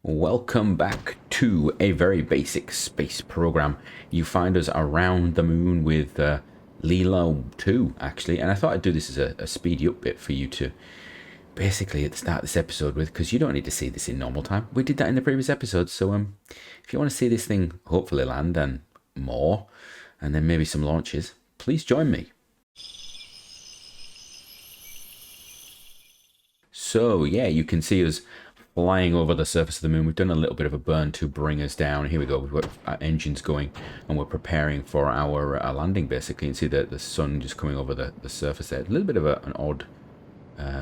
Welcome back to a very basic space program. You find us around the moon with Lilo 2, actually, and I thought I'd do this as a speedy up bit for you to basically start this episode with, because you don't need to see this in normal time. We did that in the previous episode, so if you want to see this thing hopefully land and more, and then maybe some launches, please join me. So yeah, you can see us flying over the surface of the moon. We've done a little bit of a burn to bring us down. Here we go. We've got our engines going and we're preparing for our landing basically. You can see the sun just coming over the surface there. A little bit of an odd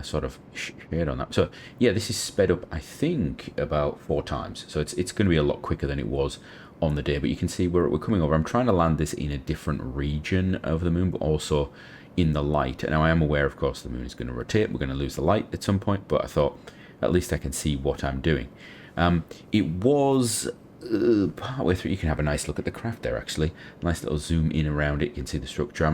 sort of shade on that. So yeah, this is sped up I think about 4 times. So it's going to be a lot quicker than it was on the day. But you can see we're coming over. I'm trying to land this in a different region of the moon, but also in the light. Now I am aware, of course, the moon is going to rotate. We're going to lose the light at some point, but I thought at least I can see what I'm doing. It was partway through. You can have a nice look at the craft there, actually. Nice little zoom in around it. You can see the structure. I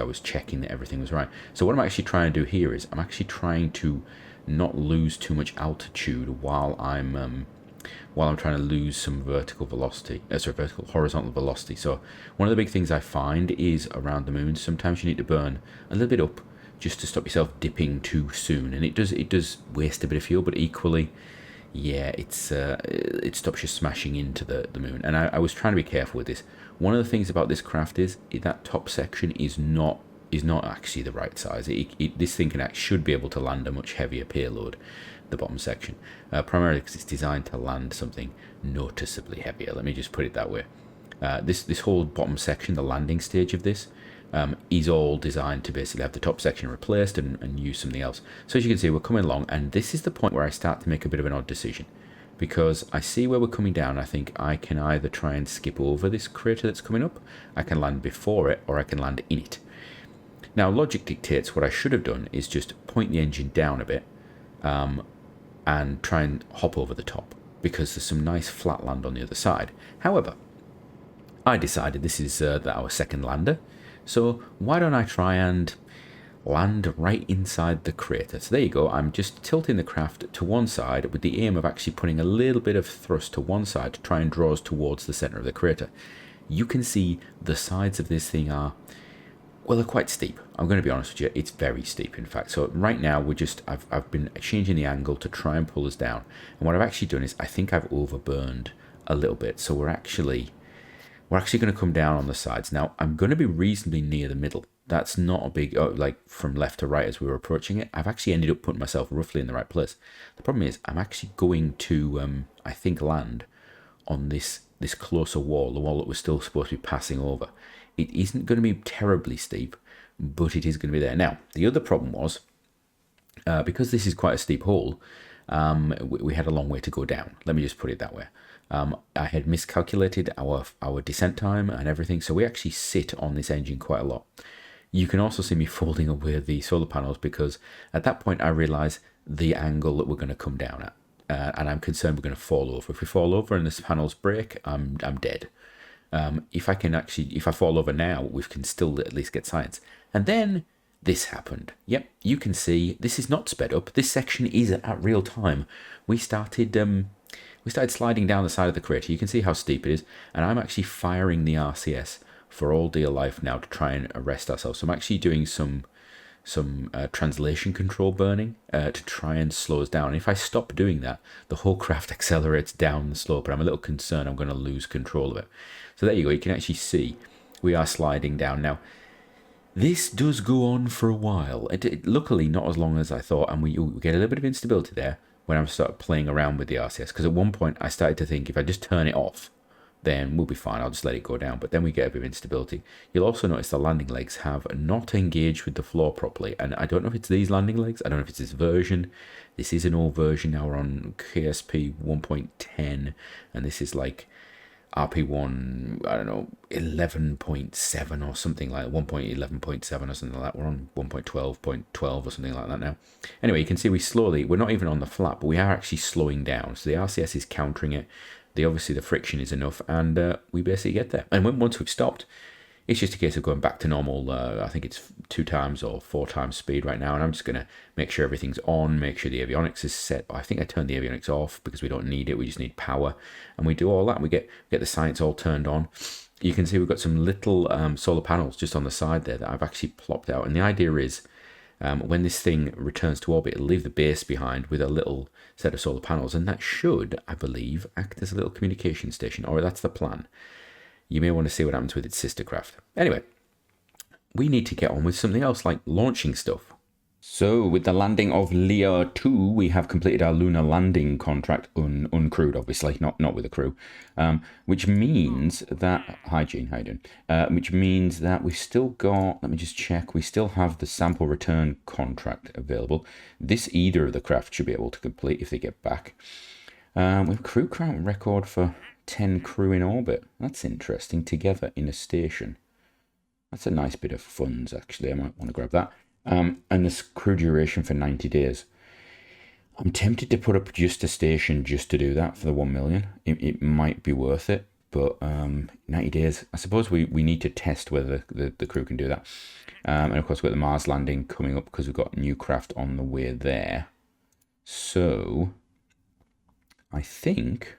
was checking that everything was right. So what I'm actually trying to do here is I'm actually trying to not lose too much altitude while I'm trying to lose some vertical velocity, horizontal velocity. So one of the big things I find is around the moon, sometimes you need to burn a little bit up just to stop yourself dipping too soon, and it does waste a bit of fuel, but equally, yeah, it stops you smashing into the moon. And I was trying to be careful with this. One of the things about this craft is that top section is not actually the right size. This thing should be able to land a much heavier payload, the bottom section, primarily because it's designed to land something noticeably heavier. Let me just put it that way. This whole bottom section, the landing stage of this, is all designed to basically have the top section replaced and use something else. So as you can see, we're coming along, and this is the point where I start to make a bit of an odd decision, because I see where we're coming down. I think I can either try and skip over this crater that's coming up, I can land before it, or I can land in it. Now logic dictates what I should have done is just point the engine down a bit and try and hop over the top, because there's some nice flat land on the other side. However, I decided this is our second lander, so why don't I try and land right inside the crater? So there you go. I'm just tilting the craft to one side with the aim of actually putting a little bit of thrust to one side to try and draw us towards the center of the crater. You can see the sides of this thing are, well, they're quite steep. I'm going to be honest with you, it's very steep, in fact. So right now I've been changing the angle to try and pull us down. And what I've actually done is I think I've overburned a little bit. So we're actually going to come down on the sides. Now, I'm going to be reasonably near the middle. That's not a big, like from left to right as we were approaching it. I've actually ended up putting myself roughly in the right place. The problem is I'm actually going to, I think, land on this closer wall, the wall that we're still supposed to be passing over. It isn't going to be terribly steep, but it is going to be there. Now, the other problem was, because this is quite a steep hole, we had a long way to go down. Let me just put it that way. I had miscalculated our descent time and everything, so we actually sit on this engine quite a lot. You can also see me folding away the solar panels, because at that point I realised the angle that we're going to come down at, and I'm concerned we're going to fall over. If we fall over and the panels break, I'm dead. If I fall over now, we can still at least get science. And then this happened. Yep, you can see this is not sped up. This section is at real time. We started sliding down the side of the crater. You can see how steep it is, and I'm actually firing the RCS for all dear life now to try and arrest ourselves. So I'm actually doing some translation control burning to try and slow us down. And if I stop doing that, the whole craft accelerates down the slope, and I'm a little concerned I'm going to lose control of it. So there you go. You can actually see we are sliding down now. This does go on for a while. Luckily, not as long as I thought, and we get a little bit of instability there when I started playing around with the RCS, because at one point I started to think if I just turn it off, then we'll be fine. I'll just let it go down. But then we get a bit of instability. You'll also notice the landing legs have not engaged with the floor properly. And I don't know if it's these landing legs. I don't know if it's this version. This is an old version. Now we're on KSP 1.10. And this is like RP-1, I don't know, 11.7 or something like that. 1.11.7 or something like that. We're on 1.12.12 or something like that now. Anyway, you can see we're not even on the flat, but we are actually slowing down. So the RCS is countering it. Obviously the friction is enough, and we basically get there. And once we've stopped, It's just a case of going back to normal. I think it's 2 times or 4 times speed right now, and I'm just going to make sure everything's on, make sure the avionics is set. I think I turned the avionics off because we don't need it. We just need power, and we do all that. We get the science all turned on. You can see we've got some little solar panels just on the side there that I've actually plopped out, and the idea is when this thing returns to orbit, it'll leave the base behind with a little set of solar panels, and that should, I believe, act as a little communication station, or that's the plan. You may want to see what happens with its sister craft. Anyway, we need to get on with something else, like launching stuff. So, with the landing of Leo 2, we have completed our lunar landing contract, uncrewed, obviously, not with a crew, which means that, hi Gene, how you doing? Which means that we've still got, let me just check, we still have the sample return contract available. This either of the craft should be able to complete if they get back. We have crew count record for 10 crew in orbit. That's interesting, together in a station. That's a nice bit of funds, actually. I might want to grab that. And this crew duration for 90 days. I'm tempted to put up just a station just to do that for the 1 million. It might be worth it, but 90 days. I suppose we need to test whether the crew can do that. And of course, we've got the Mars landing coming up because we've got new craft on the way there. So I think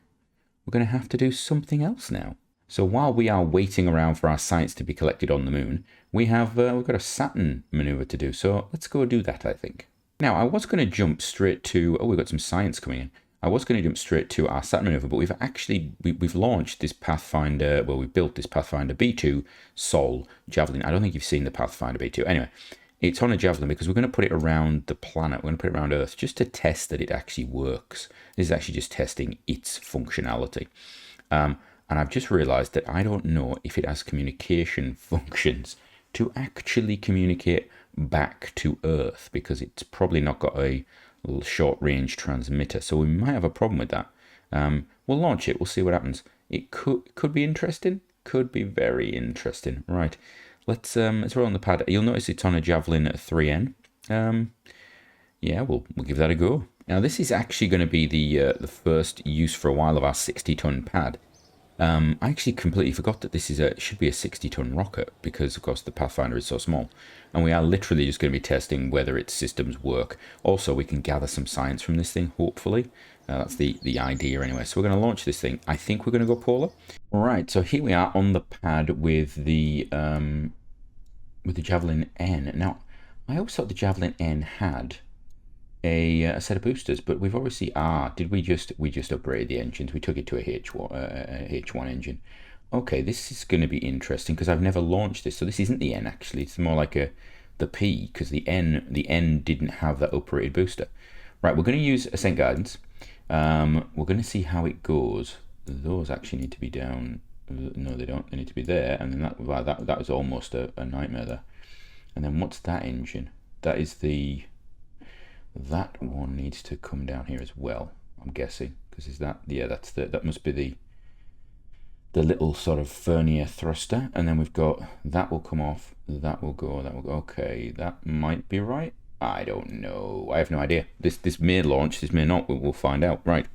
we're going to have to do something else now. So while we are waiting around for our science to be collected on the moon, we've got a Saturn maneuver to do. So let's go do that, I think. Now, I was going to jump straight to, we've got some science coming in. I was going to jump straight to our Saturn maneuver, but we've launched this Pathfinder, we've built this Pathfinder B2 Sol Javelin. I don't think you've seen the Pathfinder B2. Anyway, it's on a Javelin because we're going to put it around the planet. We're going to put it around Earth just to test that it actually works. This is actually just testing its functionality. And I've just realized that I don't know if it has communication functions to actually communicate back to Earth, because it's probably not got a little short-range transmitter. So we might have a problem with that. We'll launch it. We'll see what happens. It could be interesting. Could be very interesting. Right. Let's roll on the pad. You'll notice it's on a Javelin at 3N. Yeah, we'll give that a go. Now, this is actually going to be the first use for a while of our 60-ton pad. I actually completely forgot that this should be a 60-ton rocket because, of course, the Pathfinder is so small. And we are literally just going to be testing whether its systems work. Also, we can gather some science from this thing, hopefully. That's the idea anyway. So we're going to launch this thing. I think we're going to go polar. All right, so here we are on the pad with the Javelin N. Now, I always thought the Javelin N had a set of boosters, but we've obviously we just upgraded the engines. We took it to a H1 engine. Okay, this is going to be interesting because I've never launched this. So this isn't the N actually. It's more like the P, because the N didn't have that uprated booster. Right, we're going to use ascent guidance. We're going to see how it goes. Those actually need to be down. No, they don't. They need to be there. And then that was almost a nightmare there. And then what's that engine? That is that one needs to come down here as well, I'm guessing, because that must be the little sort of vernier thruster. And then we've got that will come off, that will go. Okay, that might be right. I don't know. I have no idea. This may launch, this may not. We'll find out. Right.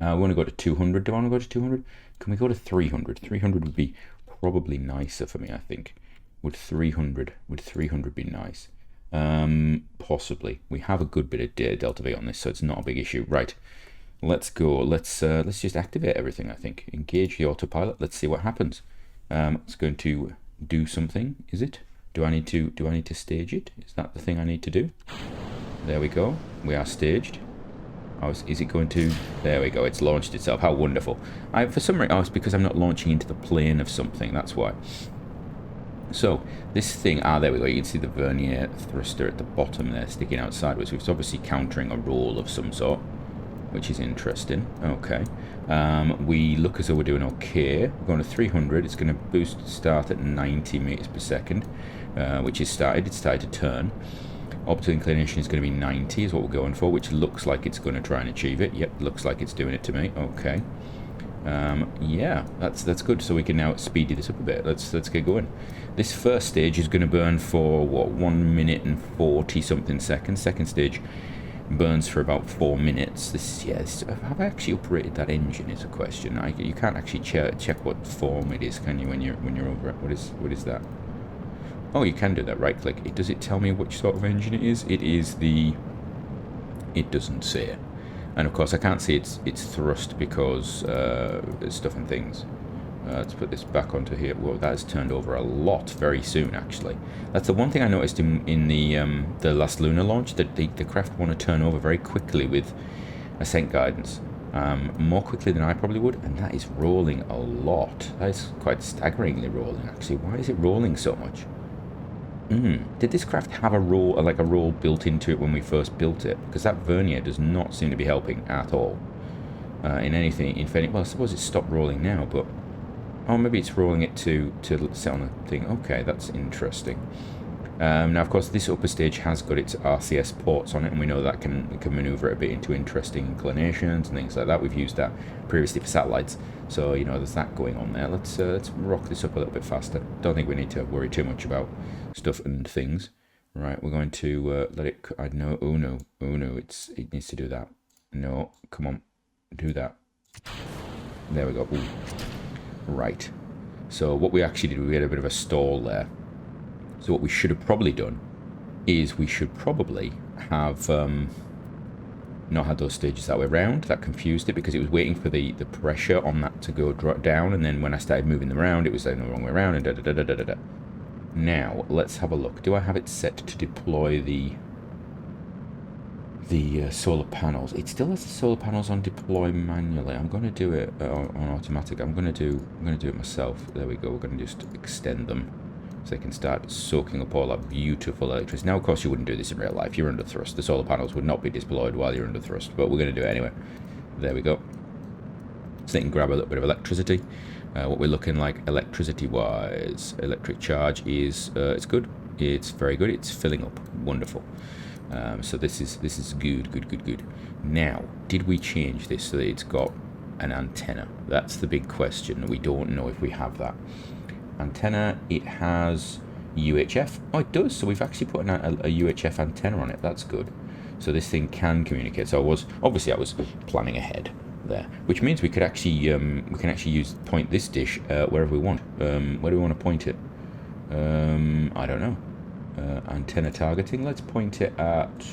We want to go to 200. Do I want to go to 200? Can we go to 300? 300 would be probably nicer for me, I think. Would 300 be nice? Possibly. We have a good bit of delta V on this, so it's not a big issue. Right, let's go. Let's just activate everything. I think engage the autopilot. Let's see what happens. It's going to do something. Is it? Do I need to stage it? Is that the thing I need to do? There we go. We are staged. Is it going to? There we go. It's launched itself. How wonderful. For some reason, it's because I'm not launching into the plane of something. That's why. So this thing, there we go. You can see the vernier thruster at the bottom there sticking out sideways. It's obviously countering a roll of some sort, which is interesting. Okay. We look as though we're doing okay. We're going to 300. It's going to start at 90 meters per second, which is started. It's started to turn. Orbital inclination is going to be 90 is what we're going for, which looks like it's going to try and achieve it. Yep, looks like it's doing it to me. Okay. Yeah, that's good. So we can now speed this up a bit. Let's get going. This first stage is going to burn for what, 1 minute and 40 something seconds. Second stage burns for about 4 minutes. Have I actually operated that engine is a question. You can't actually check what form it is, can you, when you're over it? What is that? Oh, you can do that. Right click. Does it tell me which sort of engine it is? It is the... It doesn't say it. And of course I can't see its thrust because stuff and things. Let's put this back onto here. Well, that has turned over a lot very soon, actually. That's the one thing I noticed in the last lunar launch, that the craft want to turn over very quickly with ascent guidance. More quickly than I probably would, and that is rolling a lot. That is quite staggeringly rolling, actually. Why is it rolling so much? Did this craft have a roll built into it when we first built it? Because that vernier does not seem to be helping at all. In anything, well, I suppose it's stopped rolling now, but... Oh, maybe it's rolling it to sit on the thing. Okay, that's interesting. Now, of course, this upper stage has got its RCS ports on it, and we know that can maneuver it a bit into interesting inclinations and things like that. We've used that previously for satellites, so you know there's that going on there. Let's rock this up a little bit faster. Don't think we need to worry too much about stuff and things. Right, we're going to let it. I know. Oh no! It needs to do that. No, come on, do that. There we go. Ooh. Right, so what we actually did, we had a bit of a stall there. So what we should have probably done is we should probably have not had those stages that way around. That confused it because it was waiting for the pressure on that to go down, and then when I started moving them around, it was going the wrong way around, and da-da-da-da-da-da. Now, let's have a look. Do I have it set to deploy the solar panels? It still has the solar panels on deploy manually. I'm going to do it on automatic. I'm going to do it myself. There we go. We're going to just extend them so they can start soaking up all that beautiful electricity. Now, of course, you wouldn't do this in real life. You're under thrust. The solar panels would not be deployed while you're under thrust, but we're going to do it anyway. There we go. So they can grab a little bit of electricity. What we're looking like electricity-wise, electric charge is it's good. It's very good. It's filling up. Wonderful. So this is good. Now, did we change this so that it's got an antenna? That's the big question. We don't know if we have that. Antenna, it has UHF. Oh, it does. So we've actually put a UHF antenna on it. That's good. So this thing can communicate. So I was planning ahead there, which means we could actually point this dish wherever we want. Where do we want to point it? I don't know. Antenna targeting. Let's point it at,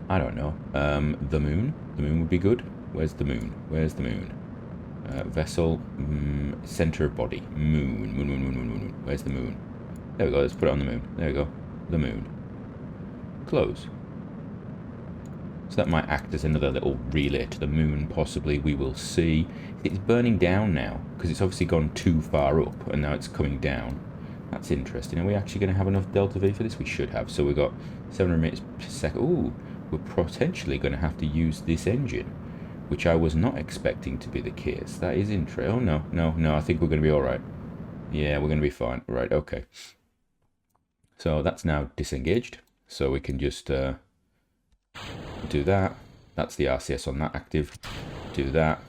I don't know, the moon. The moon would be good. Where's the moon? Vessel, center of body, moon. Where's the moon? There we go. Let's put it on the moon. There we go. The moon. Close. So that might act as another little relay to the moon, possibly. We will see. It's burning down now because it's obviously gone too far up, and now it's coming down. That's interesting. Are we actually going to have enough delta V for this? We should have. So we've got 700 meters per second. Ooh, we're potentially going to have to use this engine, which I was not expecting to be the case. That is interesting. Oh, no. I think we're going to be all right. Yeah, we're going to be fine. Right, okay. So that's now disengaged. So we can just do that. That's the RCS on that active. Do that.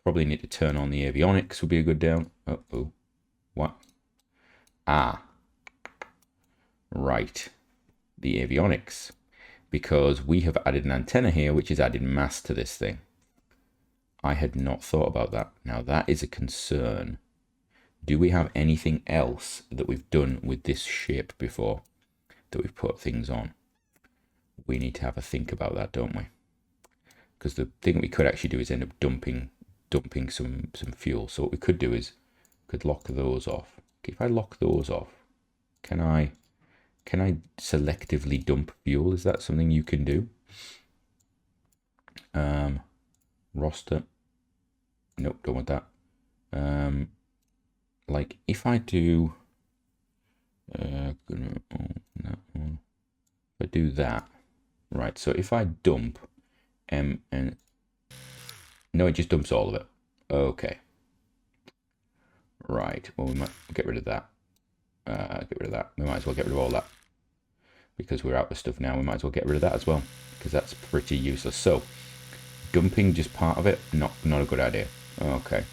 Probably need to turn on the avionics would be a good down. Uh-oh. What? Ah, right, the avionics, because we have added an antenna here, which is added mass to this thing. I had not thought about that. Now that is a concern. Do we have anything else that we've done with this shape before that we've put things on? We need to have a think about that, don't we? Because the thing we could actually do is end up dumping some fuel. So what we could do is could lock those off. If I lock those off, can I selectively dump fuel? Is that something you can do? Roster. Nope, don't want that. Like if I do that one. If I do that, right? So if I dump and no, it just dumps all of it. Okay. Right, well, we might get rid of that. We might as well get rid of all that. Because we're out of stuff now, we might as well get rid of that as well. Because that's pretty useless. So, dumping just part of it, not a good idea. Okay.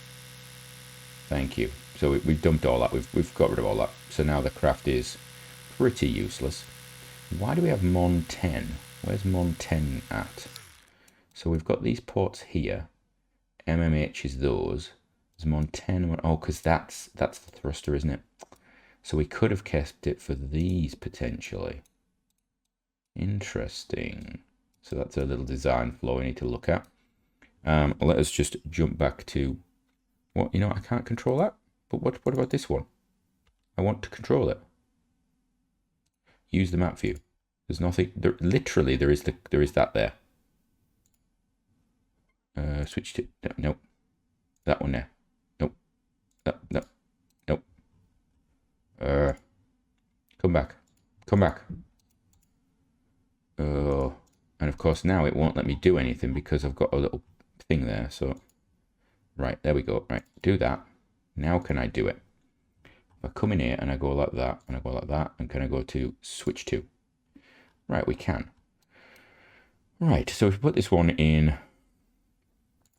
Thank you. So we've dumped all that, we've got rid of all that. So now the craft is pretty useless. Why do we have Mon 10? Where's Mon 10 at? So we've got these ports here. MMH is those. There's Mon 10. Oh, because that's the thruster, isn't it? So we could have kept it for these potentially. Interesting. So that's a little design flaw we need to look at. Let us just jump back to what, you know, I can't control that. But what about this one? I want to control it. Use the map view. There's nothing there, literally there is that there. Switch to no. That one there. Nope. No. Nope. Come back. Come back. And of course now it won't let me do anything because I've got a little thing there. So right, there we go. Right, do that. Now can I do it? If I come in here and I go like that and I go like that, and can I go to switch to? Right, we can. Right, so if we put this one in,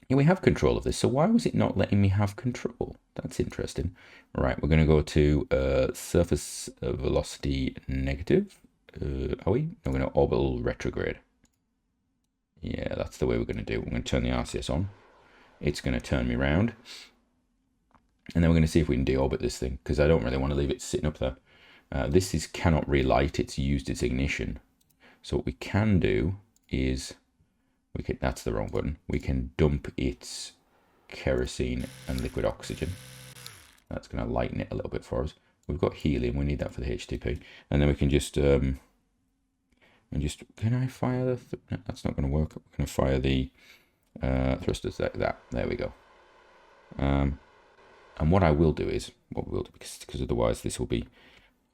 yeah, we have control of this. So why was it not letting me have control? That's interesting. Right, we're going to go to surface velocity negative. Are we? No, we're going to orbital retrograde. Yeah, that's the way we're going to do. We're going to turn the RCS on. It's going to turn me around. And then we're going to see if we can deorbit this thing, because I don't really want to leave it sitting up there. This is cannot relight. It's used its ignition. So what we can do is, that's the wrong button. We can dump its kerosene and liquid oxygen. That's going to lighten it a little bit for us. We've got helium. We need that for the HTP. And then we can just, can I fire the, no, that's not going to work. We're going to fire the thrusters like that. There we go. And what I will do is, because otherwise this will be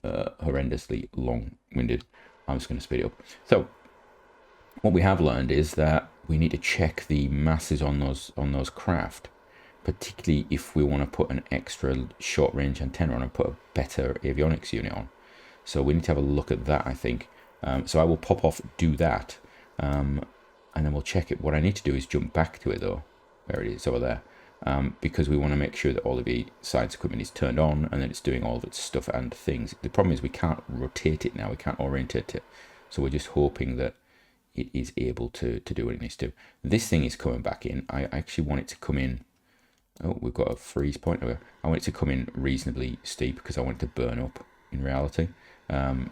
horrendously long-winded, I'm just going to speed it up. So what we have learned is that we need to check the masses on those craft, particularly if we want to put an extra short-range antenna on and put a better avionics unit on. So we need to have a look at that, I think. So I will pop off, do that, and then we'll check it. What I need to do is jump back to it, though. There it is, over there. Because we want to make sure that all of the science equipment is turned on and then it's doing all of its stuff and things. The problem is we can't rotate it now, we can't orientate it. So we're just hoping that it is able to do what it needs to. This thing is coming back in. I actually want it to come in. Oh, we've got a freeze point over. I want it to come in reasonably steep because I want it to burn up in reality.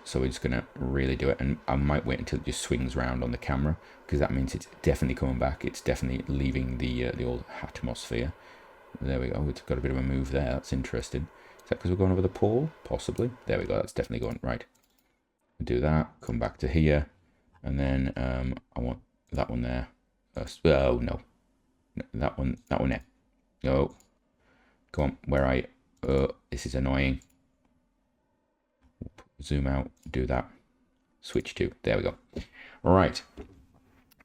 So we're just going to really do it, and I might wait until it just swings around on the camera, because that means it's definitely coming back. It's definitely leaving the old atmosphere. There we go. We've got a bit of a move there. That's interesting. Is that because we're going over the pole? Possibly. There we go. That's definitely going right. Do that. Come back to here, and then I want that one there. Oh no, that one there. No, go on. Where I? This is annoying. Zoom out, do that, switch to, there we go. All right,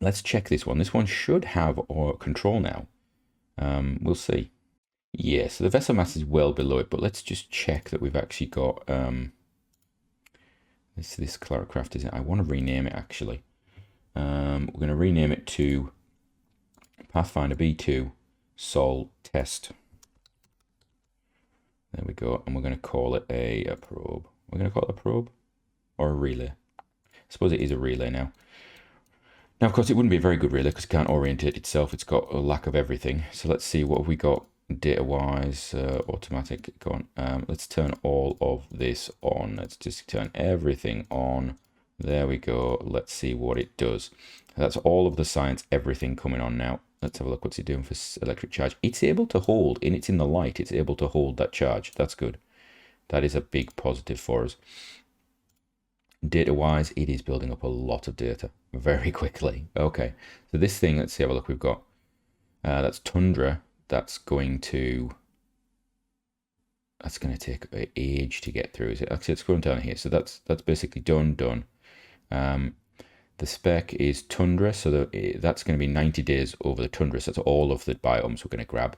let's check this one. This one should have our control now. We'll see. Yeah, so the vessel mass is well below it, but let's just check that we've actually got this Claracraft, is it? I want to rename it actually. We're going to rename it to Pathfinder B2 Sol Test. There we go, and we're going to call it a probe. We're going to call it a probe or a relay. I suppose it is a relay now. Now, of course, it wouldn't be a very good relay because it can't orientate itself. It's got a lack of everything. So let's see what have we got data-wise. Automatic. Go on. Let's turn all of this on. Let's just turn everything on. There we go. Let's see what it does. That's all of the science, everything coming on now. Let's have a look. What's it doing for electric charge? It's able to hold, and it's in the light. It's able to hold that charge. That's good. That is a big positive for us. Data-wise, it is building up a lot of data very quickly. Okay, so this thing, let's see, have a look. We've got, that's Tundra. That's going to take an age to get through. Is it? Actually, it's going down here. So that's basically done. The spec is Tundra, so that's going to be 90 days over the Tundra. So that's all of the biomes we're going to grab.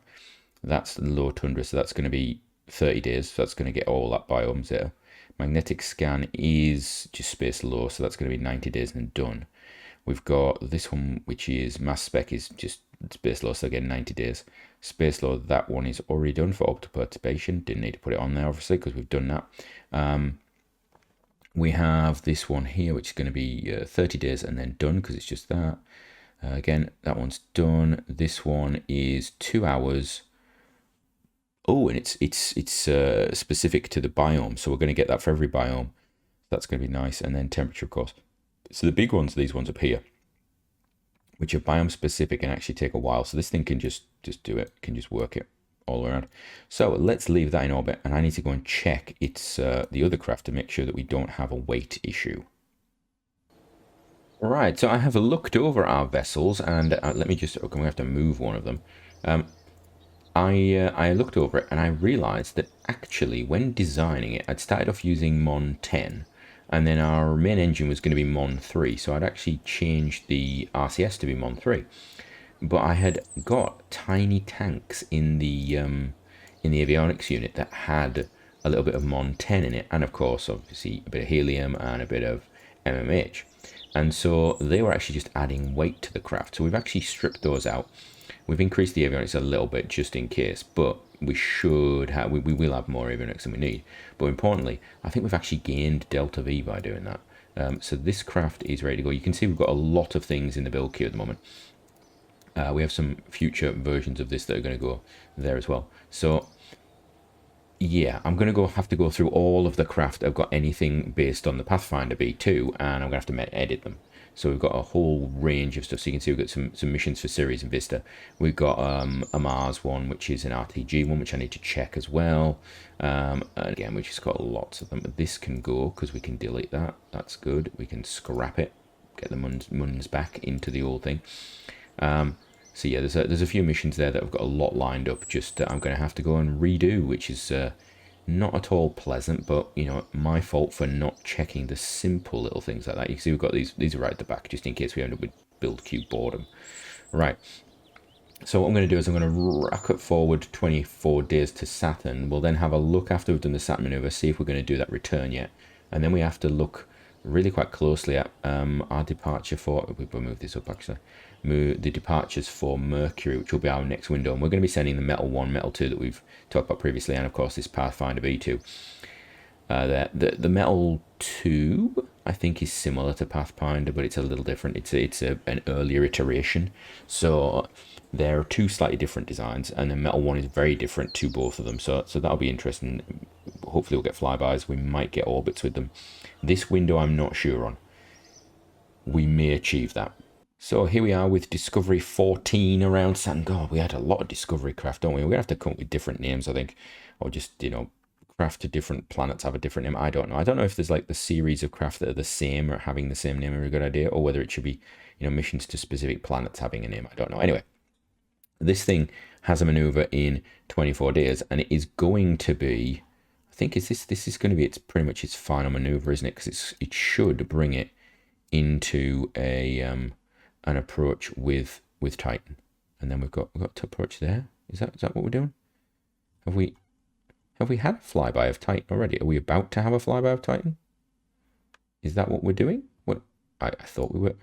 That's the low Tundra, so that's going to be 30 days, so that's going to get all that biomes there. Magnetic scan is just space low, so that's going to be 90 days and done. We've got this one, which is mass spec, is just space low, so again 90 days. Space low, that one is already done for optoperturbation. Didn't need to put it on there, obviously, because we've done that. We have this one here, which is going to be 30 days and then done because it's just that. Again, that one's done. This one is 2 hours. Oh, and it's specific to the biome, so we're going to get that for every biome. That's going to be nice. And then temperature, of course. So the big ones, these ones up here, which are biome specific and actually take a while. So this thing can just do it, can just work it all around. So let's leave that in orbit, and I need to go and check its the other craft to make sure that we don't have a weight issue. Right, so I have looked over our vessels, and let me just, okay, we have to move one of them. I looked over it and I realized that actually when designing it, I'd started off using Mon 10, and then our main engine was going to be Mon 3, so I'd actually changed the RCS to be Mon 3. But I had got tiny tanks in the avionics unit that had a little bit of Mon 10 in it, and of course, obviously, a bit of helium and a bit of MMH. And so they were actually just adding weight to the craft. So we've actually stripped those out. We've increased the avionics a little bit just in case, but we should have, we will have more avionics than we need. But importantly, I think we've actually gained Delta V by doing that. So this craft is ready to go. You can see we've got a lot of things in the build queue at the moment. We have some future versions of this that are going to go there as well. So yeah, I'm going to have to go through all of the craft. I've got anything based on the Pathfinder B2, and I'm going to have to edit them. So we've got a whole range of stuff. So you can see we've got some missions for Ceres and Vista. We've got a Mars one, which is an RTG one, which I need to check as well. And again, we've just got lots of them. But this can go because we can delete that. That's good. We can scrap it, get the muns back into the old thing. So yeah, there's a few missions there that I've got a lot lined up. Just I'm going to have to go and redo, which is not at all pleasant, but you know, my fault for not checking the simple little things like that. You can see we've got these are right at the back, just in case we end up with build queue boredom. Right. So what I'm going to do is I'm going to rocket forward 24 days to Saturn. We'll then have a look after we've done the Saturn maneuver, see if we're going to do that return yet, and then we have to look really quite closely at our departure for. We'll move this up actually. The departures for Mercury, which will be our next window, and we're going to be sending the Metal 1, Metal 2 that we've talked about previously, and of course this Pathfinder B2. The Metal 2, I think, is similar to Pathfinder, but it's a little different. It's an earlier iteration, so there are two slightly different designs, and the Metal 1 is very different to both of them. So that'll be interesting. Hopefully we'll get flybys. We might get orbits with them. This window I'm not sure on. We may achieve that. So here we are with Discovery 14 around Saturn. God, we had a lot of Discovery craft, don't we? We're going to have to come up with different names, I think. Or just, you know, craft to different planets have a different name. I don't know. I don't know if there's like the series of craft that are the same or having the same name are a good idea, or whether it should be, you know, missions to specific planets having a name. I don't know. Anyway, this thing has a maneuver in 24 days, and it is going to be, I think, this is going to be pretty much its final maneuver, isn't it? Because it should bring it into an approach with Titan, and then we've got to approach there. Is that what we're doing? Have we had a flyby of Titan already? Are we about to have a flyby of Titan? Is that what we're doing? What I thought we were.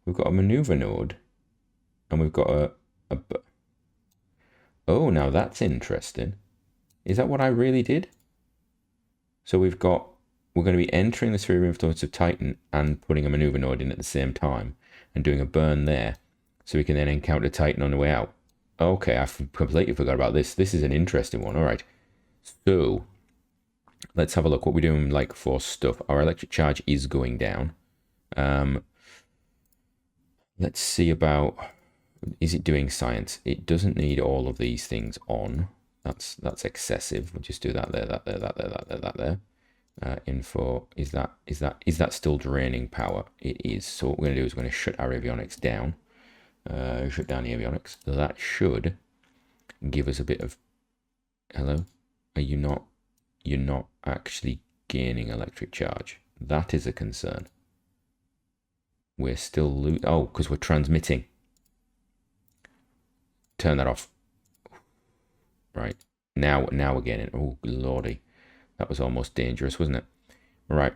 We've got a maneuver node, and we've got a. Oh, now that's interesting. Is that what I really did? So we're going to be entering the sphere of influence of Titan and putting a maneuver node in at the same time and doing a burn there, so we can then encounter Titan on the way out. Okay, I completely forgot about this. This is an interesting one. All right, so let's have a look. What we're doing like for stuff. Our electric charge is going down. Let's see about, is it doing science? It doesn't need all of these things on. That's excessive. We'll just do that there, that there, that there, that there. Info, is that still draining power? It is. So what we're going to do is we're going to shut our avionics down. Shut down the avionics. So that should give us a bit of. Hello, you're not actually gaining electric charge. That is a concern. We're still oh, because we're transmitting. Turn that off. Right, now we're getting. Oh lordy, that was almost dangerous, wasn't it? Right,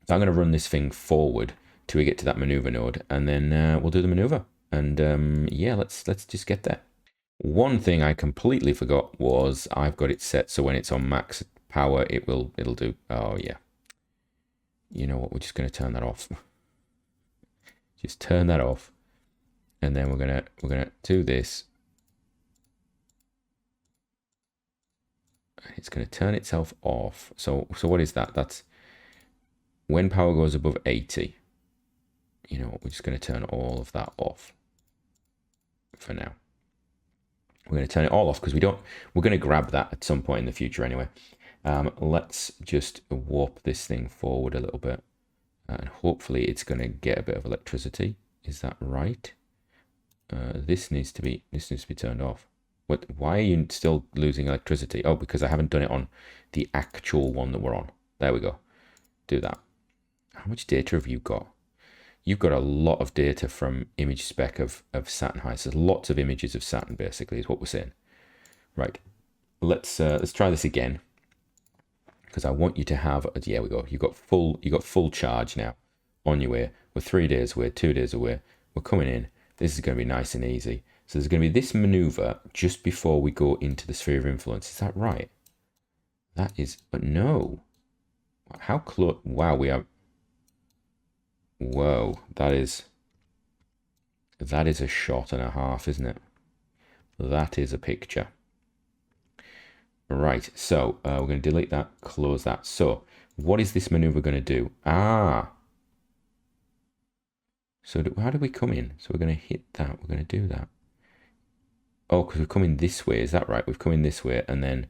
so I'm going to run this thing forward till we get to that maneuver node, and then we'll do the maneuver. And yeah, let's just get there. One thing I completely forgot was I've got it set so when it's on max power, it'll do. Oh yeah. You know what? We're just going to turn that off. Just turn that off, and then we're gonna do this. It's going to turn itself off. So what is that? That's when power goes above 80. You know what? We're just going to turn all of that off for now. We're going to turn it all off because we're going to grab that at some point in the future anyway. Let's just warp this thing forward a little bit, and hopefully it's going to get a bit of electricity. Is that right? This needs to be turned off. What? Why are you still losing electricity? Oh, because I haven't done it on the actual one that we're on. There we go. Do that. How much data have you got? You've got a lot of data from image spec of Saturn High. So there's lots of images of Saturn, basically, is what we're saying. Right. Let's try this again, because I want you to have. Yeah, we go. You got full charge now on your way. We're 3 days away, 2 days away. We're coming in. This is going to be nice and easy. So there's going to be this maneuver just before we go into the sphere of influence. Is that right? That is, but no. How close? Wow, we are. Whoa, that is a shot and a half, isn't it? That is a picture. Right, so we're going to delete that, close that. So what is this maneuver going to do? Ah. So how do we come in? So we're going to hit that. We're going to do that. Oh, because we're coming this way. Is that right? We've come in this way, and then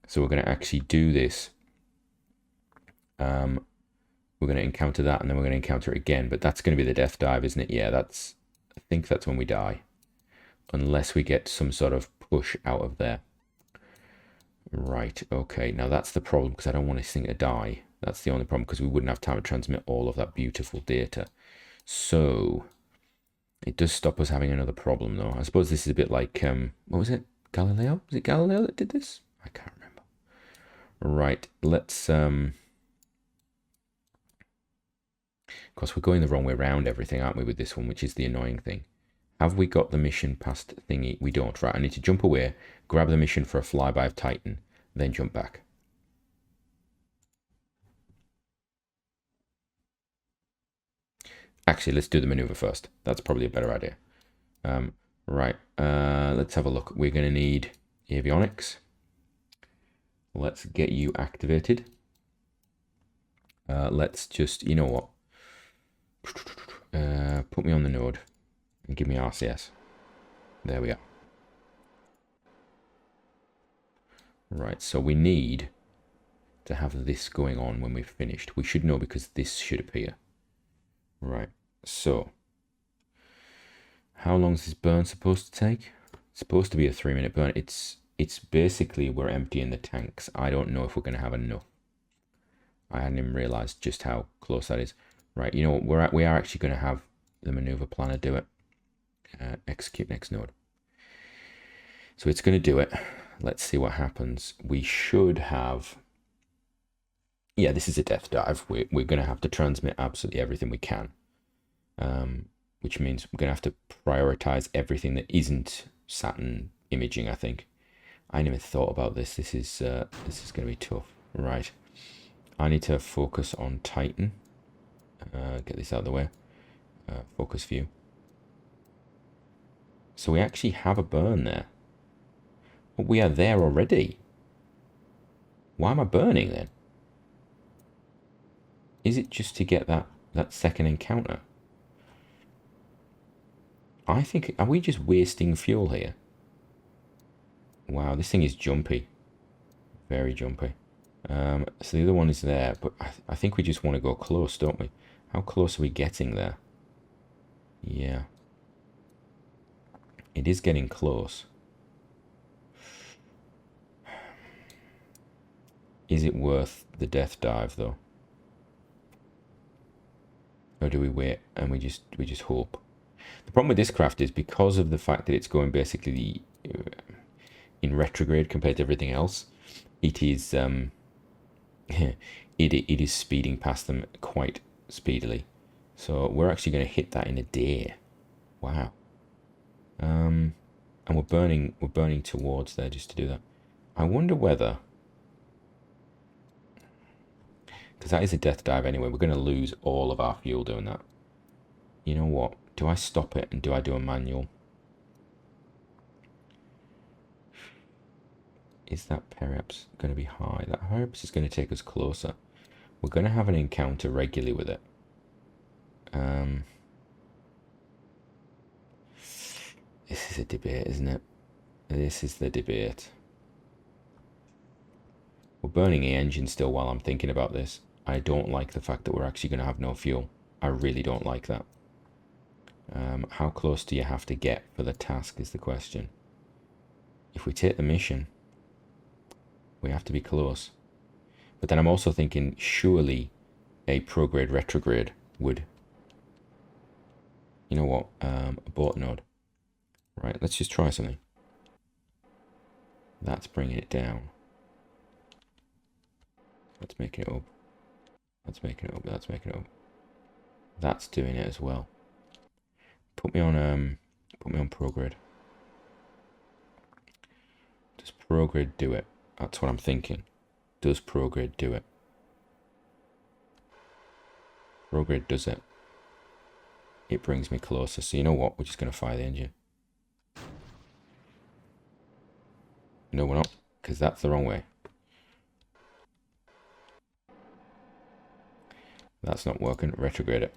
so we're going to actually do this. We're going to encounter that, and then we're going to encounter it again. But that's going to be the death dive, isn't it? Yeah, I think that's when we die, unless we get some sort of push out of there. Right. Okay. Now that's the problem, because I don't want this thing to die. That's the only problem, because we wouldn't have time to transmit all of that beautiful data. So it does stop us having another problem, though. I suppose this is a bit like, what was it? Galileo? Was it Galileo that did this? I can't remember. Right, let's, of course, we're going the wrong way around everything, aren't we, with this one, which is the annoying thing. Have we got the mission past thingy? We don't. Right, I need to jump away, grab the mission for a flyby of Titan, then jump back. Actually, let's do the maneuver first. That's probably a better idea. Right, let's have a look. We're going to need avionics. Let's get you activated. Let's just, you know what? Put me on the node and give me RCS. There we are. Right, so we need to have this going on when we've finished. We should know, because this should appear. Right, so how long is this burn supposed to take? It's supposed to be a 3-minute burn. It's basically we're emptying the tanks. I don't know if we're going to have enough. I hadn't even realized just how close that is. Right, you know what? We are actually going to have the maneuver planner do it. Execute next node. So it's going to do it. Let's see what happens. We should have. Yeah, this is a death dive. We're going to have to transmit absolutely everything we can, which means we're going to have to prioritize everything that isn't Saturn imaging. I think I never thought about this. This is going to be tough. Right, I need to focus on Titan. Get this out of the way. Focus view. So we actually have a burn there. But we are there already. Why am I burning then? Is it just to get that second encounter? I think, are we just wasting fuel here? Wow, this thing is jumpy. Very jumpy. So the other one is there, but I think we just want to go close, don't we? How close are we getting there? Yeah. It is getting close. Is it worth the death dive, though? Or do we wait and we just hope? The problem with this craft is, because of the fact that it's going basically in retrograde compared to everything else, it is it is speeding past them quite speedily. So we're actually going to hit that in a day. Wow. And we're burning towards there just to do that. I wonder whether Because that is a death dive anyway. We're going to lose all of our fuel doing that. You know what? Do I stop it and do I do a manual? Is that periaps going to be high? That periaps is going to take us closer. We're going to have an encounter regularly with it. This is a debate, isn't it? This is the debate. We're burning the engine still while I'm thinking about this. I don't like the fact that we're actually going to have no fuel. I really don't like that. How close do you have to get for the task is the question. If we take the mission, we have to be close. But then I'm also thinking, surely a prograde retrograde would... You know what? Abort node. Right, let's just try something. That's bringing it down. That's making it up. That's making it up. That's making it up. That's doing it as well. Put me on prograde. Does prograde do it? That's what I'm thinking. Does prograde do it? Prograde does it. It brings me closer. So you know what? We're just going to fire the engine. No, we're not, because that's the wrong way. That's not working. Retrograde it.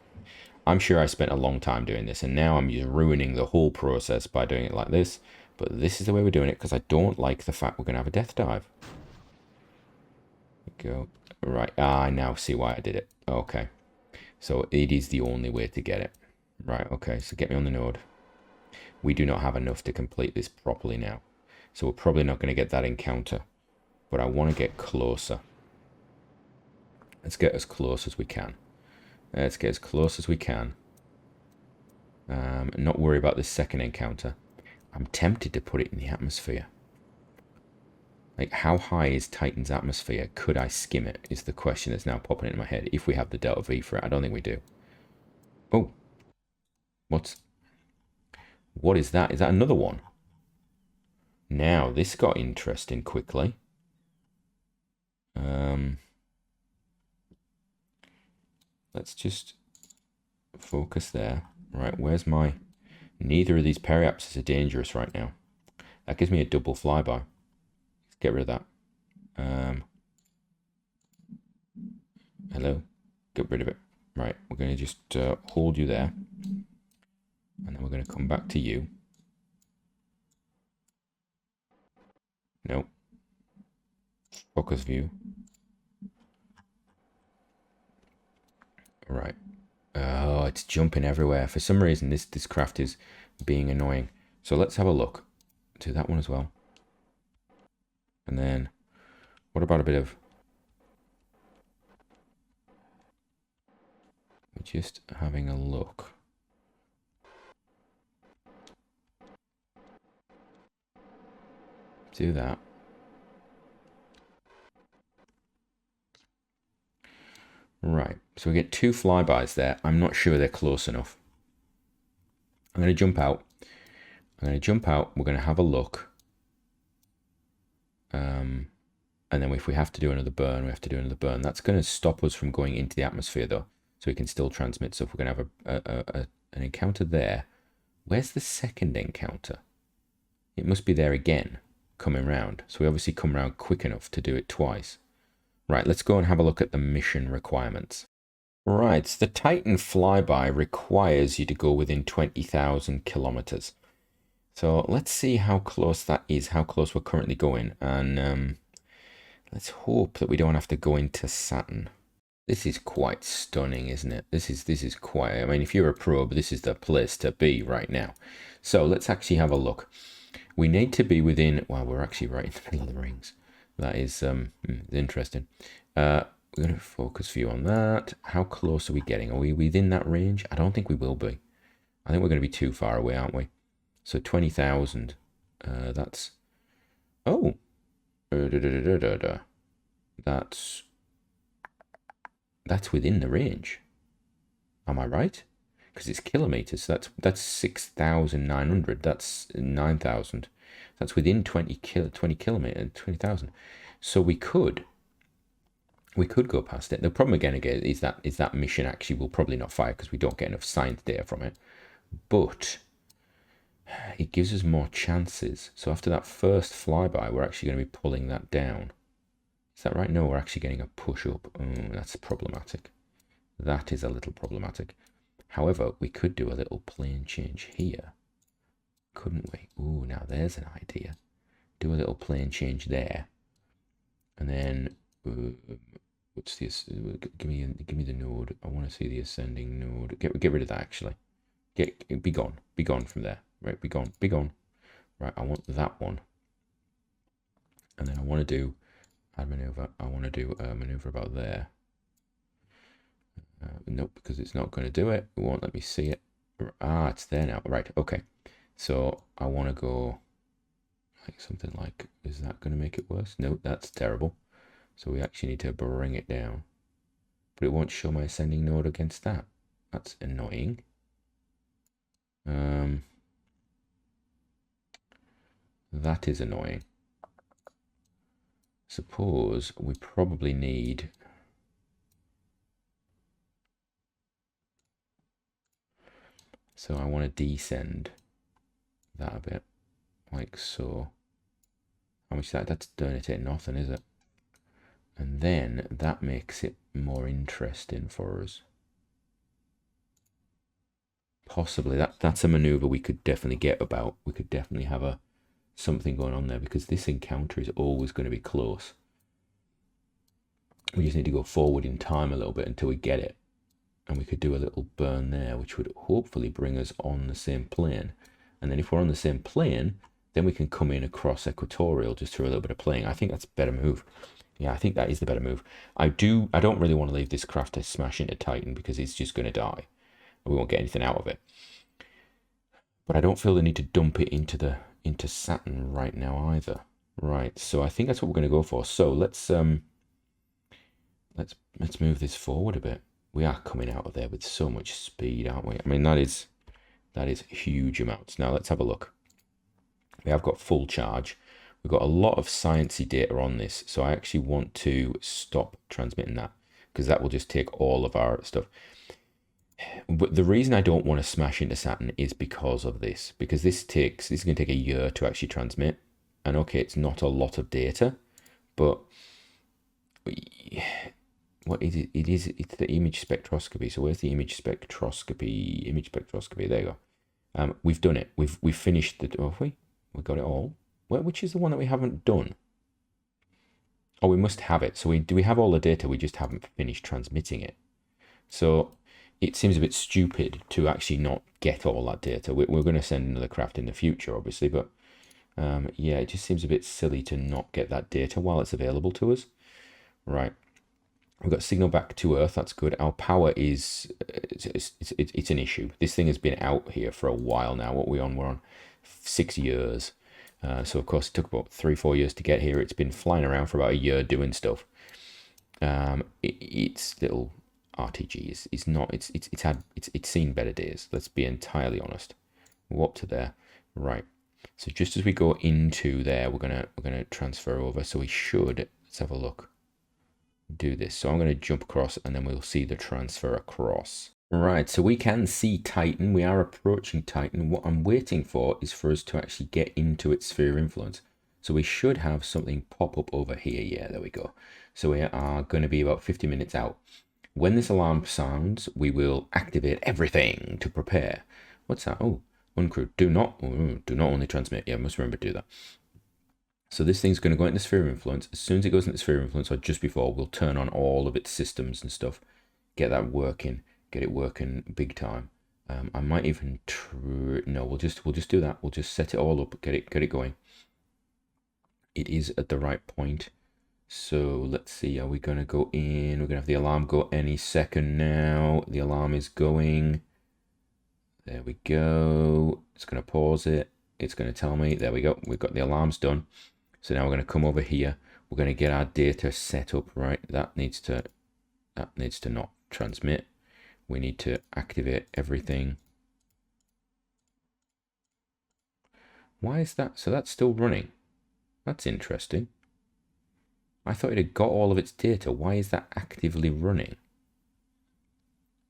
I'm sure I spent a long time doing this, and now I'm just ruining the whole process by doing it like this. But this is the way we're doing it, because I don't like the fact we're going to have a death dive. Go. Right. I now see why I did it. Okay. So it is the only way to get it. Right. Okay. So get me on the node. We do not have enough to complete this properly now. So we're probably not going to get that encounter. But I want to get closer. Let's get as close as we can. Let's get as close as we can. Not worry about this second encounter. I'm tempted to put it in the atmosphere. Like, how high is Titan's atmosphere? Could I skim it? Is the question that's now popping into my head. If we have the Delta V for it. I don't think we do. Oh. What is that? Is that another one? Now, this got interesting quickly. Let's just focus there. Right, where's my... Neither of these periapses are dangerous right now. That gives me a double flyby. Let's get rid of that. Hello. Get rid of it. Right, we're going to just hold you there. And then we're going to come back to you. Nope. Focus view. Right. Oh, it's jumping everywhere. For some reason, this craft is being annoying. So let's have a look. Do that one as well. And then, what about a bit of... Just having a look. Do that. Right, so we get 2 flybys there. I'm not sure they're close enough. I'm going to jump out. We're going to have a look. And then if we have to do another burn, we have to do another burn. That's going to stop us from going into the atmosphere, though. So we can still transmit. So if we're going to have an encounter there. Where's the second encounter? It must be there again, coming round. So we obviously come round quick enough to do it twice. Right, let's go and have a look at the mission requirements. Right, so the Titan flyby requires you to go within 20,000 kilometers. So let's see how close that is, how close we're currently going. And let's hope that we don't have to go into Saturn. This is quite stunning, isn't it? This is quite, I mean, if you're a probe, this is the place to be right now. So let's actually have a look. We need to be within, well, we're actually right in the middle of the rings. That is interesting. We're going to focus view on that. How close are we getting? Are we within that range? I don't think we will be. I think we're going to be too far away, aren't we? So 20,000. That's... Oh. That's within the range. Am I right? Because it's kilometers. So that's 6,900. That's 9,000. That's within 20 kilometers, 20,000. So we could We could go past it. The problem again is that mission actually will probably not fire because we don't get enough science data from it. But it gives us more chances. So after that first flyby, we're actually going to be pulling that down. Is that right? No, we're actually getting a push up. Oh, that's problematic. That is a little problematic. However, we could do a little plane change here, couldn't we? Ooh, now there's an idea. Do a little plane change there, and then what's this? Give me the node. I want to see the ascending node. Get rid of that actually. Be gone from there. Right, be gone. Right, I want that one, and then I want to do add maneuver. I want to do a maneuver about there. Nope, because it's not going to do it. It won't let me see it. Ah, it's there now. Right, okay. So I want to go like something like, is that going to make it worse? No, that's terrible. So we actually need to bring it down. But it won't show my ascending node against that. That's annoying. That is annoying. Suppose we probably need... So I want to descend that a bit, like so. How much is that? That's doing it at nothing, is it? And then that makes it more interesting for us. Possibly that's a maneuver we could definitely get about. We could definitely have something going on there because this encounter is always going to be close. We just need to go forward in time a little bit until we get it. And we could do a little burn there, which would hopefully bring us on the same plane. And then if we're on the same plane, then we can come in across equatorial just through a little bit of playing. I think that's a better move. Yeah, I think that is the better move. I don't really want to leave this craft to smash into Titan because it's just going to die. And we won't get anything out of it. But I don't feel the need to dump it into Saturn right now either. Right, so I think that's what we're going to go for. So let's move this forward a bit. We are coming out of there with so much speed, aren't we? I mean, that is huge amounts. Now let's have a look. We have got full charge. We've got a lot of sciencey data on this, so I actually want to stop transmitting that because that will just take all of our stuff. But the reason I don't want to smash into Saturn is because of this, because this is going to take a year to actually transmit. And okay, it's not a lot of data, but what is it? It's the image spectroscopy. So where's the image spectroscopy? Image spectroscopy. There you go. We've done it. We've finished the. Oh, have we? We got it all. Which is the one that we haven't done? Oh, we must have it. So we have all the data. We just haven't finished transmitting it. So it seems a bit stupid to actually not get all that data. We're going to send another craft in the future, obviously, but yeah, it just seems a bit silly to not get that data while it's available to us. Right. We've got signal back to Earth. That's good. Our power is it's an issue. This thing has been out here for a while now. What we're on 6 years. So of course it took about 3-4 years to get here. It's been flying around for about a year doing stuff. Its little RTG is not. It's seen better days. Let's be entirely honest. We're up to there, right? So just as we go into there, we're gonna transfer over. So we should. Let's have a look. Do this. So I'm going to jump across and then we'll see the transfer across. Right, so we can see Titan. We are approaching Titan. What I'm waiting for is for us to actually get into its sphere of influence. So we should have something pop up over here. Yeah, there we go. So we are going to be about 50 minutes out. When this alarm sounds, we will activate everything to prepare. What's that? Oh, uncrewed. Do not only transmit. Yeah, I must remember to do that. So this thing's going to go into sphere of influence. As soon as it goes into sphere of influence, or just before, we'll turn on all of its systems and stuff, get that working, get it working big time. I might even no, we'll just do that. We'll just set it all up, get it going. It is at the right point. So let's see. Are we going to go in? We're going to have the alarm go any second now. The alarm is going. There we go. It's going to pause it. It's going to tell me. There we go. We've got the alarms done. So now we're going to come over here. We're going to get our data set up, right? That needs to not transmit. We need to activate everything. Why is that? So that's still running. That's interesting. I thought it had got all of its data. Why is that actively running?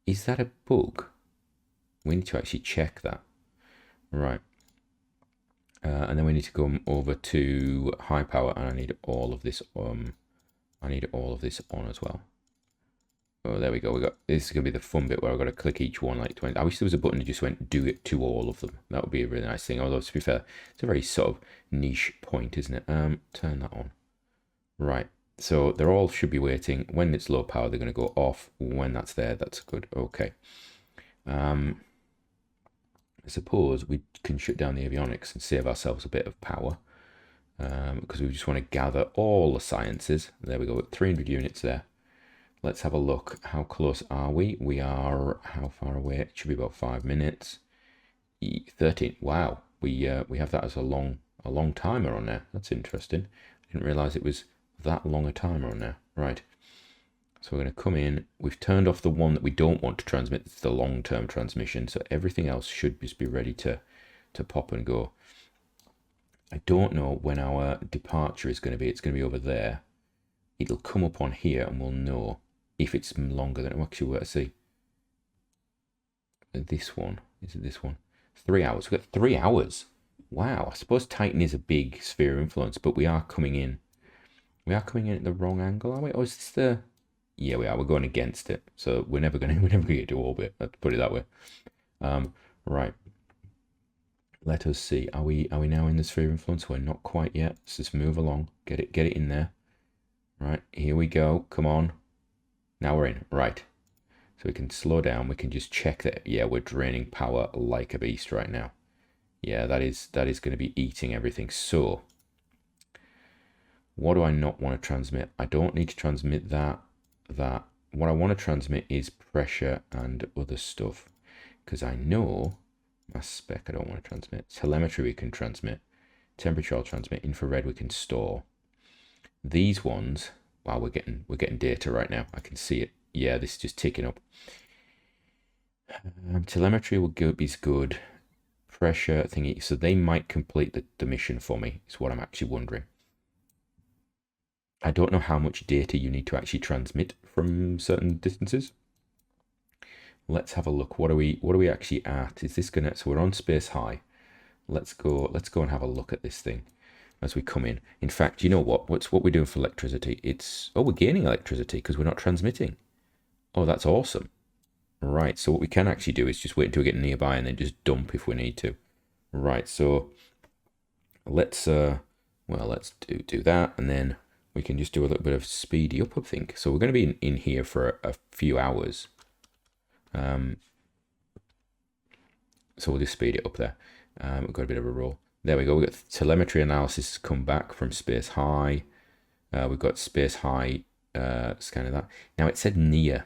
Is that a bug? We need to actually check that. Right. And then we need to go over to high power, and I need all of this I need all of this on as well. Oh, there we go. We got this is gonna be the fun bit where I've got to click each one like 20. I wish there was a button that just went do it to all of them. That would be a really nice thing. Although to be fair, it's a very sort of niche point, isn't it? Turn that on. Right. So they're all should be waiting. When it's low power, they're gonna go off. When that's there, that's good. Okay. I suppose we can shut down the avionics and save ourselves a bit of power. Because we just want to gather all the sciences. There we go, 300 units there. Let's have a look. How close are we? We are, how far away? It should be about 5 minutes. 13. Wow, we have that as a long timer on there. That's interesting. I didn't realize it was that long a timer on there. Right. So we're going to come in. We've turned off the one that we don't want to transmit. It's the long-term transmission. So everything else should just be ready to pop and go. I don't know when our departure is going to be. It's going to be over there. It'll come up on here and we'll know if it's longer than... Actually, let's see. This one. Is it this one? 3 hours. We've got 3 hours. Wow. I suppose Titan is a big sphere of influence, but we are coming in. We are coming in at the wrong angle, are we? Or is this the... Yeah, we are. We're going against it. So we're never going to get to orbit. Let's put it that way. Right. Let us see. Are we now in the sphere of influence? We're not quite yet. Let's just move along. Get it in there. Right, here we go. Come on. Now we're in. Right. So we can slow down. We can just check that. Yeah, we're draining power like a beast right now. Yeah, that is going to be eating everything. So, what do I not want to transmit? I don't need to transmit that. What I want to transmit is pressure and other stuff. Because I know... Mass spec I don't want to transmit. Telemetry we can transmit. Temperature I'll transmit. Infrared we can store. These ones, wow, we're getting data right now. I can see it. Yeah, this is just ticking up. Telemetry will be good. Pressure thingy. So they might complete the mission for me. Is what I'm actually wondering. I don't know how much data you need to actually transmit from certain distances. Let's have a look. What are we actually at? Is this gonna... So we're on space high. Let's go and have a look at this thing as we come in. In fact, you know what? What we're doing for electricity? It's... Oh, we're gaining electricity because we're not transmitting. Oh, that's awesome. Right, so what we can actually do is just wait until we get nearby and then just dump if we need to. Right, so let's well, let's do that, and then we can just do a little bit of speedy up, I think. So we're going to be in here for a few hours. So we'll just speed it up there. We've got a bit of a roll. There we go. We've got telemetry analysis come back from space high. We've got space high scan of that. Now it said near.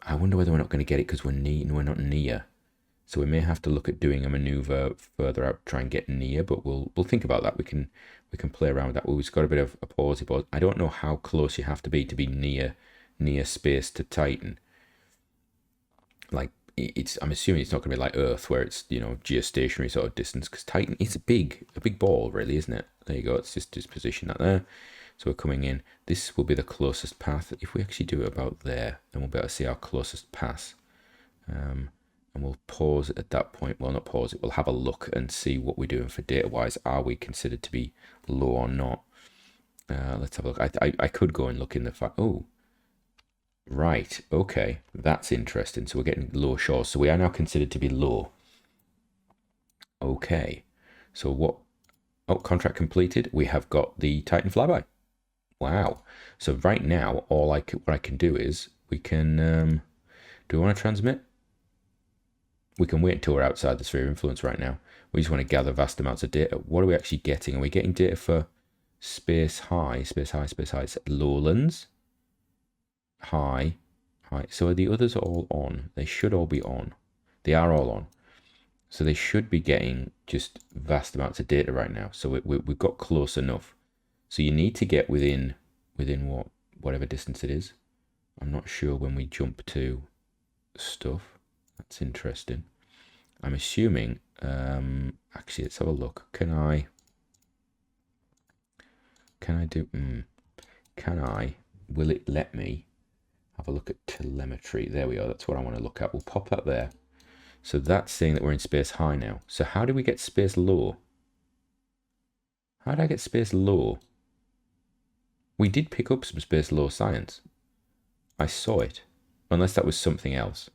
I wonder whether we're not going to get it because we're not near. So we may have to look at doing a maneuver further out, try and get near. But we'll think about that. We can play around with that. We've got a bit of a pause. I don't know how close you have to be near space to Titan. Like I'm assuming it's not going to be like Earth where it's, you know, geostationary sort of distance, because Titan is a big ball, really, isn't it? There you go. It's just position that there. So we're coming in. This will be the closest path. If we actually do it about there, then we'll be able to see our closest pass. And we'll pause at that point. Well, not pause it. We'll have a look and see what we're doing for data-wise. Are we considered to be low or not? Let's have a look. I could go and look in the fact. Oh. Right, okay, that's interesting. So we're getting low shores. So we are now considered to be low. Okay, so what? Oh, contract completed. We have got the Titan flyby. Wow. So right now, what I can do is we can. Do we want to transmit? We can wait until we're outside the sphere of influence right now. We just want to gather vast amounts of data. What are we actually getting? Are we getting data for space high? Space high. It's lowlands. High. So are the others all on? They should all be on. They are all on. So they should be getting just vast amounts of data right now. So we've got close enough. So you need to get within whatever distance it is. I'm not sure when we jump to stuff. That's interesting. I'm assuming. Actually, let's have a look. Can I do? will it let me have a look at telemetry? There we are. That's what I want to look at. We'll pop that there. So that's saying that we're in space high now. So how do we get space low? How did I get space low? We did pick up some space low science. I saw it. Unless that was something else.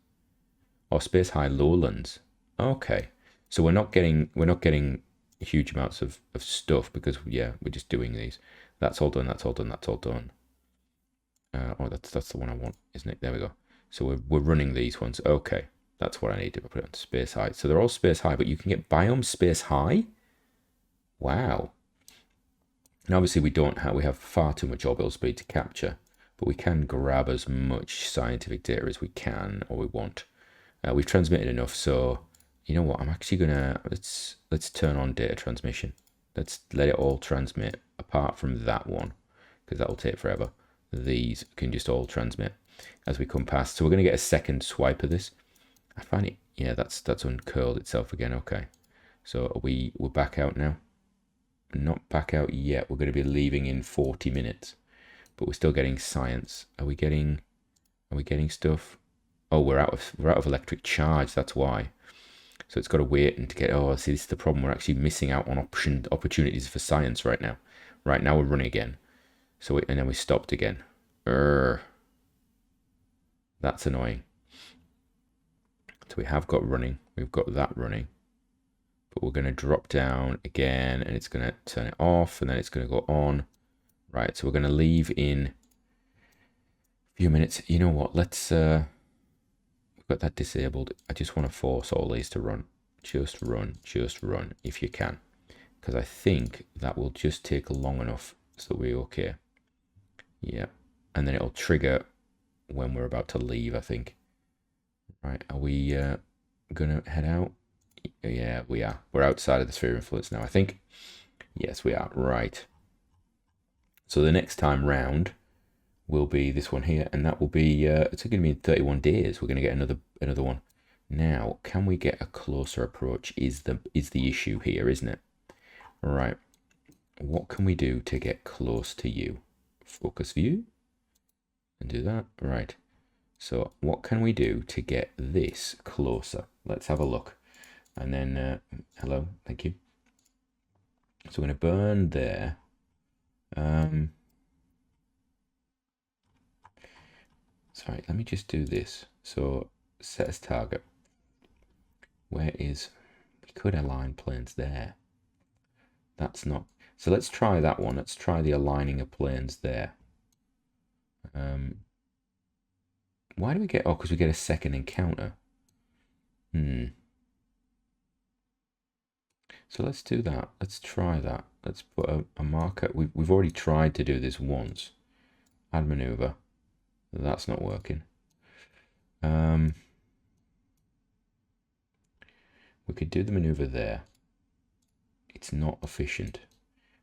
Or space high lowlands. Okay. So we're not getting huge amounts of stuff because yeah, we're just doing these. That's all done, that's all done, that's all done. Oh, that's the one I want, isn't it? There we go. So we're running these ones. Okay. That's what I need to put it on space high. So they're all space high, but you can get biome space high? Wow. And obviously we have far too much orbital speed to capture, but we can grab as much scientific data as we can or we want. We've transmitted enough, so you know what? I'm actually gonna let's turn on data transmission. Let's let it all transmit apart from that one, because that'll take forever. These can just all transmit as we come past. So we're gonna get a second swipe of this. I find it, yeah, that's uncurled itself again. Okay, so we're back out now. Not back out yet. We're going to be leaving in 40 minutes, but we're still getting science. Are we getting stuff? Oh, we're out of electric charge. That's why. So it's got to wait and to get. Oh, see, this is the problem. We're actually missing out on opportunities for science right now. Right now we're running again. So and then we stopped again. That's annoying. So we have got running. We've got that running. But we're going to drop down again and it's going to turn it off and then it's going to go on. Right, so we're going to leave in a few minutes. You know what, let's, we've got that disabled. I just want to force all these to run. Just run if you can. Because I think that will just take long enough so that we're okay. Yeah, and then it'll trigger when we're about to leave, I think. Right, are we going to head out? Yeah, we are. We're outside of the sphere of influence now, I think. Yes, we are. Right. So the next time round will be this one here, and that will be, it's going to be in 31 days. We're going to get another one. Now, can we get a closer approach is the issue here, isn't it? All right. What can we do to get close to you? Focus view. And do that. Right. So what can we do to get this closer? Let's have a look. And then, hello, thank you. So we're going to burn there. Sorry, let me just do this. So set as target. Where is, we could align planes there. That's not, so let's try that one. Let's try the aligning of planes there. Why do we get, oh, because we get a second encounter. So let's do that. Let's try that. Let's put a marker. We've already tried to do this once. Add maneuver. That's not working. We could do the maneuver there. It's not efficient,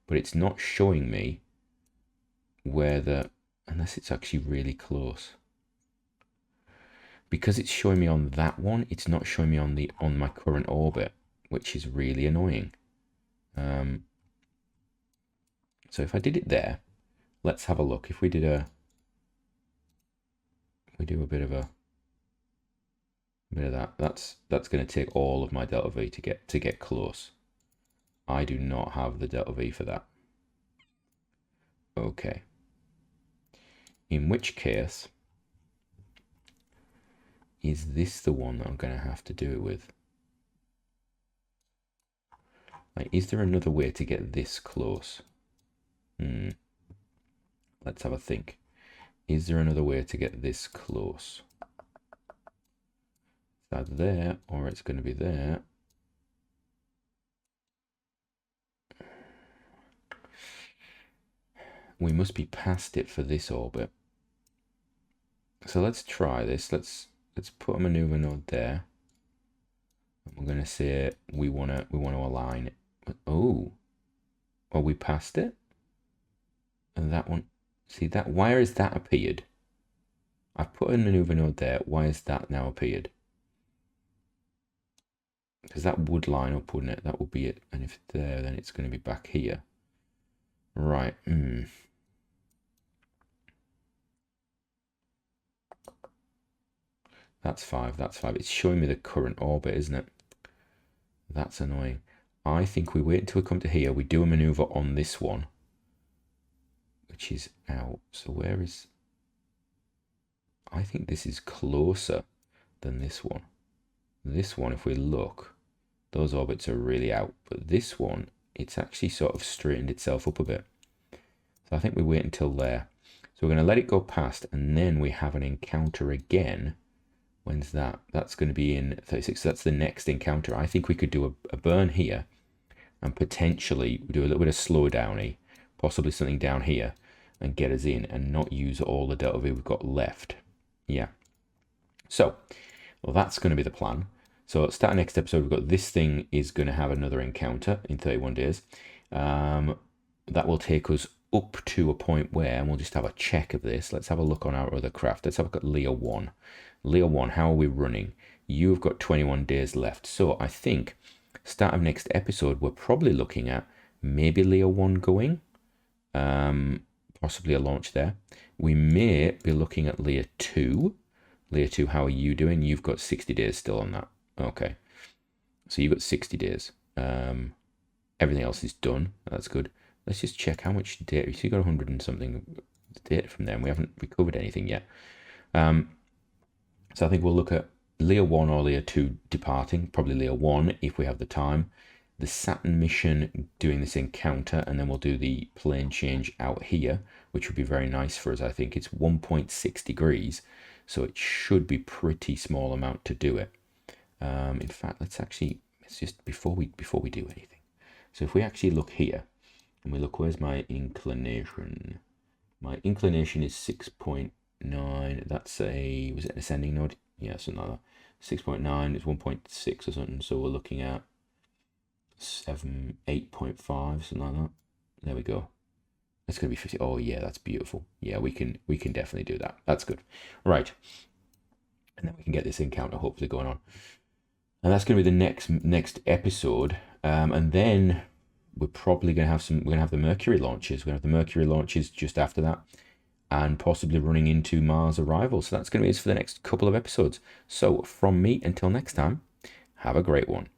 but it's not showing me where the, unless it's actually really close. Because it's showing me on that one, it's not showing me on my current orbit, which is really annoying. So if I did it there, let's have a look. If we did we do a bit of that. That's going to take all of my delta V to get close. I do not have the delta V for that. Okay. In which case, is this the one that I'm going to have to do it with? Like, is there another way to get this close? Let's have a think. Is there another way to get this close? It's either there or it's going to be there. We must be past it for this orbit. So let's try this. Let's put a maneuver node there. And we're going to say we want to align it. Oh, are we past it? And that one, see that, why has that appeared? I've put a maneuver node there. Why has that now appeared? Because that would line up, wouldn't it? That would be it. And if it's there, then it's going to be back here. Right. That's 5. That's 5. It's showing me the current orbit, isn't it? That's annoying. I think we wait until we come to here. We do a maneuver on this one, which is out. So where is... I think this is closer than this one. This one, if we look, those orbits are really out. But this one, it's actually sort of straightened itself up a bit. So I think we wait until there. So we're going to let it go past, and then we have an encounter again. When's that? That's going to be in 36. So that's the next encounter. I think we could do a burn here and potentially do a little bit of slowdowny, possibly something down here, and get us in and not use all the delta V we've got left. Yeah. So, well, that's going to be the plan. So starting next episode, we've got this thing is going to have another encounter in 31 days. That will take us up to a point where, and we'll just have a check of this. Let's have a look on our other craft. Let's have a look at Leo 1. Leo 1, how are we running? You've got 21 days left. So I think start of next episode, we're probably looking at maybe Leo 1 going, possibly a launch there. We may be looking at Leo 2. Leo 2, how are you doing? You've got 60 days still on that. Okay. So you've got 60 days. Everything else is done. That's good. Let's just check how much data. So you got 100 and something data from there, and we haven't recovered anything yet. So I think we'll look at Leo 1 or Leo 2 departing, probably Leo 1 if we have the time. The Saturn mission doing this encounter, and then we'll do the plane change out here, which would be very nice for us. I think it's 1.6 degrees, so it should be pretty small amount to do it. In fact, let's just before we do anything. So if we actually look here, and we look, where's my inclination? My inclination is 6.9. That's was it an ascending node? Yeah, something like that. 6.9 is 1.6 or something. So we're looking at 8.5, something like that. There we go. That's gonna be 50. Oh yeah, that's beautiful. Yeah, we can definitely do that. That's good. Right. And then we can get this encounter hopefully going on. And that's gonna be the next episode. And then we're probably gonna have the Mercury launches. We're gonna have the Mercury launches just after that, and possibly running into Mars arrival. So that's gonna be it for the next couple of episodes. So from me, until next time, have a great one.